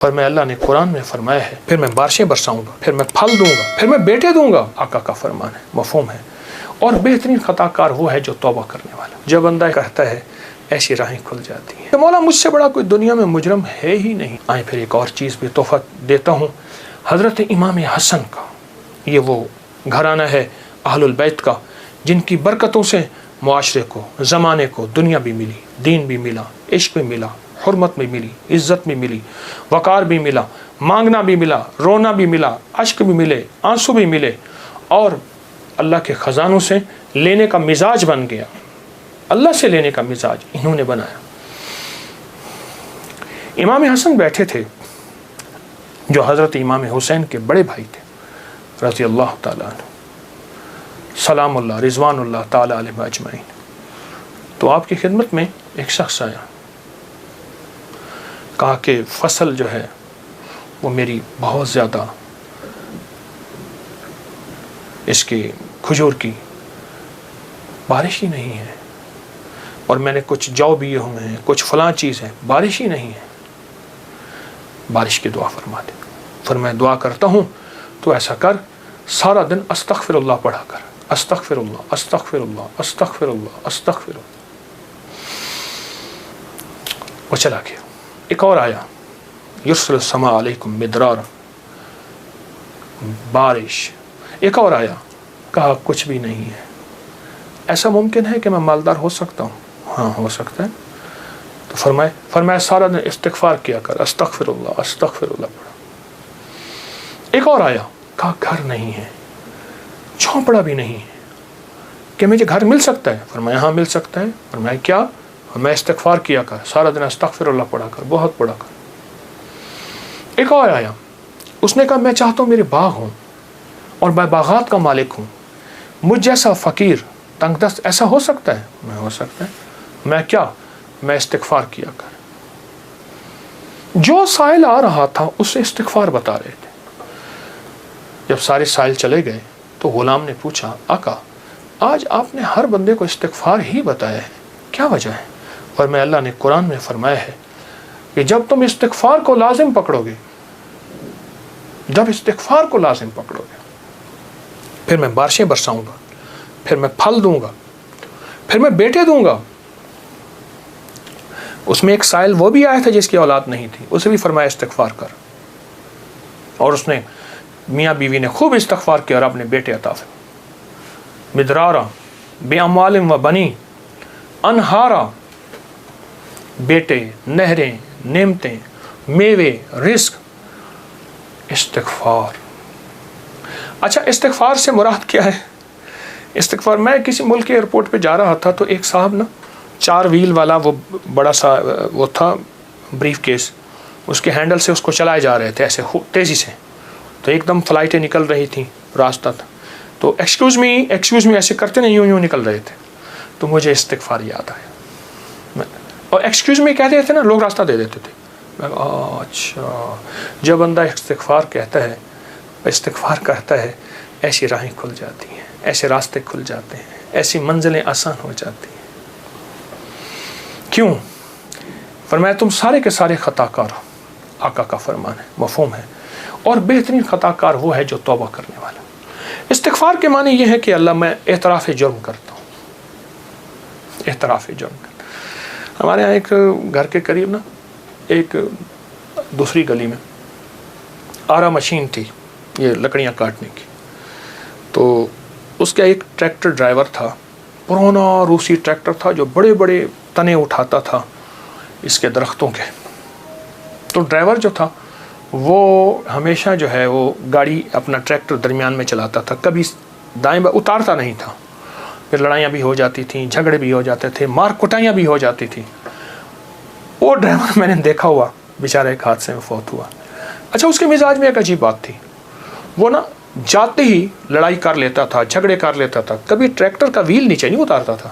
اور میں اللہ نے قرآن میں فرمایا ہے پھر میں بارشیں برساؤں گا، پھر میں پھل دوں گا، پھر میں بیٹے دوں گا۔ آقا کا فرمان ہے، مفہوم ہے۔ اور بہترین خطا کار وہ ہے جو توبہ کرنے والا، جو بندہ کہتا ہے ایسی راہیں کھل جاتی ہیں کہ مولا مجھ سے بڑا کوئی دنیا میں مجرم ہے ہی نہیں۔ آئیں پھر ایک اور چیز بھی تحفہ دیتا ہوں، حضرت امام حسن کا، یہ وہ گھرانہ ہے اہل البیت کا جن کی برکتوں سے معاشرے کو، زمانے کو دنیا بھی ملی، دین بھی ملا، عشق بھی ملا، حرمت بھی ملی، عزت بھی ملی، وقار بھی ملا، مانگنا بھی ملا، رونا بھی ملا، اشک بھی ملے، آنسو بھی ملے، اور اللہ کے خزانوں سے لینے کا مزاج بن گیا۔ اللہ سے لینے کا مزاج انہوں نے بنایا۔ امام حسن بیٹھے تھے جو حضرت امام حسین کے بڑے بھائی تھے رضی اللہ تعالیٰ عنہ، سلام اللہ رضوان اللہ تعالیٰ علیہ اجمعین۔ تو آپ کی خدمت میں ایک شخص آیا، کہا کہ فصل جو ہے وہ میری بہت زیادہ، اس کی کھجور کی بارش ہی نہیں ہے، اور میں نے کچھ جو بیے ہوئے ہیں، کچھ فلاں چیز ہے، بارش ہی نہیں ہے، بارش کی دعا فرما دے۔ پھر میں دعا کرتا ہوں تو ایسا کر، سارا دن استغفر اللہ پڑھا کر، استغفر اللہ استغفر اللہ استغفر اللہ استغفر اللہ۔ وہ چلا گیا۔ ایک اور آیا، یرسل السماء علیکم مدرارا، بارش۔ ایک اور آیا، کہا کچھ بھی نہیں ہے۔ ایسا ممکن ہے کہ میں مالدار ہو سکتا ہوں؟ ہاں ہو سکتا ہے۔ تو فرمایا سارا دن استغفار کیا کر، استغفر اللہ پڑھا۔ ایک اور آیا، کہا گھر نہیں ہے، جھونپڑا بھی نہیں ہے، کہ مجھے گھر مل سکتا ہے؟ فرمایا ہاں مل سکتا ہے۔ فرمایا کیا؟ میں استغفار کیا کر، سارا دن استغفر اللہ پڑھا کر، بہت پڑھا کر۔ ایک اور آیا، اس نے کہا میں چاہتا ہوں میرے باغ ہوں اور میں باغات کا مالک ہوں، مجھ جیسا فقیر تنگ دست ایسا ہو سکتا ہے؟ میں ہو سکتا ہے۔ میں کیا؟ میں استغفار کیا کر۔ جو سائل آ رہا تھا اسے استغفار بتا رہے تھے۔ جب سارے سائل چلے گئے تو غلام نے پوچھا آقا آج آپ نے ہر بندے کو استغفار ہی بتایا ہے، کیا وجہ ہے؟ اور میں اللہ نے قرآن میں فرمایا ہے کہ جب تم استغفار کو لازم پکڑو گے، جب استغفار کو لازم پکڑو گے، پھر میں بارشیں برساؤں گا، پھر میں پھل دوں گا، پھر میں بیٹے دوں گا۔ اس میں ایک سائل وہ بھی آیا تھا جس کی اولاد نہیں تھی، اسے بھی فرمایا استغفار کر، اور اس نے میاں بیوی نے خوب استغفار کیا اور اپنے بیٹے عطا فرمائے۔ مدرارا بے اموال و بنی، انہارا، بیٹے، نہریں، نعمتیں، میوے، رزق، استغفار۔ اچھا استغفار سے مراد کیا ہے؟ استغفار، میں کسی ملک کے ایئرپورٹ پہ جا رہا تھا تو ایک صاحب نا 4 ویل والا وہ بڑا سا وہ تھا بریف کیس، اس کے ہینڈل سے اس کو چلائے جا رہے تھے ایسے تیزی سے، تو ایک دم فلائٹیں نکل رہی تھیں، راستہ تھا، تو ایکسکیوز می ایسے کرتے نہیں، یوں نکل رہے تھے، تو مجھے استغفار یاد آیا، اور ایکسکیوز می کہتے تھے نا، لوگ راستہ دے دیتے تھے۔ اچھا، جب بندہ استغفار کرتا ہے ایسی راہیں کھل جاتی ہیں، ایسے راستے کھل جاتے ہیں، ایسی منزلیں آسان ہو جاتی ہیں۔ کیوں؟ فرمایا تم سارے کے سارے خطا کار ہو، آقا کا فرمان ہے، مفہوم ہے، اور بہترین خطا کار وہ ہے جو توبہ کرنے والا۔ استغفار کے معنی یہ ہے کہ اللہ میں اعتراف جرم کرتا ہوں، اعتراف جرم کرتا ہوں۔ ہمارے یہاں ایک گھر کے قریب نا ایک دوسری گلی میں آرا مشین تھی، یہ لکڑیاں کاٹنے کی، تو اس کا ایک ٹریکٹر ڈرائیور تھا، پرانا روسی ٹریکٹر تھا جو بڑے بڑے تنے اٹھاتا تھا اس کے درختوں کے۔ تو ڈرائیور جو تھا وہ ہمیشہ جو ہے وہ گاڑی اپنا ٹریکٹر درمیان میں چلاتا تھا، کبھی دائیں بائیں اتارتا نہیں تھا، پھر لڑائیاں بھی ہو جاتی تھیں، جھگڑے بھی ہو جاتے تھے، مار کٹائیاں بھی ہو جاتی تھیں۔ وہ ڈرائیور میں نے دیکھا ہوا بیچارہ ایک حادثے میں فوت ہوا۔ اچھا اس کے مزاج میں ایک عجیب بات تھی، وہ نا جاتے ہی لڑائی کر لیتا تھا، جھگڑے کر لیتا تھا، کبھی ٹریکٹر کا ویل نیچے نہیں اتارتا تھا۔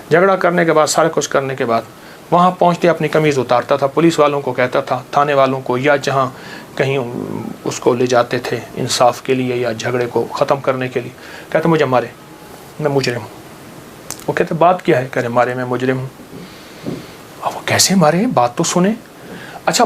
جھگڑا کرنے کے بعد، سارا کچھ کرنے کے بعد وہاں پہنچتے اپنی قمیض اتارتا تھا، پولیس والوں کو کہتا تھا، تھانے والوں کو، یا جہاں کہیں اس کو لے جاتے تھے انصاف کے لیے یا جھگڑے کو ختم کرنے کے لیے، کہتا مجھے مارے، میں مجرم ہوں۔ وہ کہتے بات کیا ہے؟ کہتے مارے میں مجرم ہوں۔ اب وہ کیسے مارے؟ بات تو سنیں۔ اچھا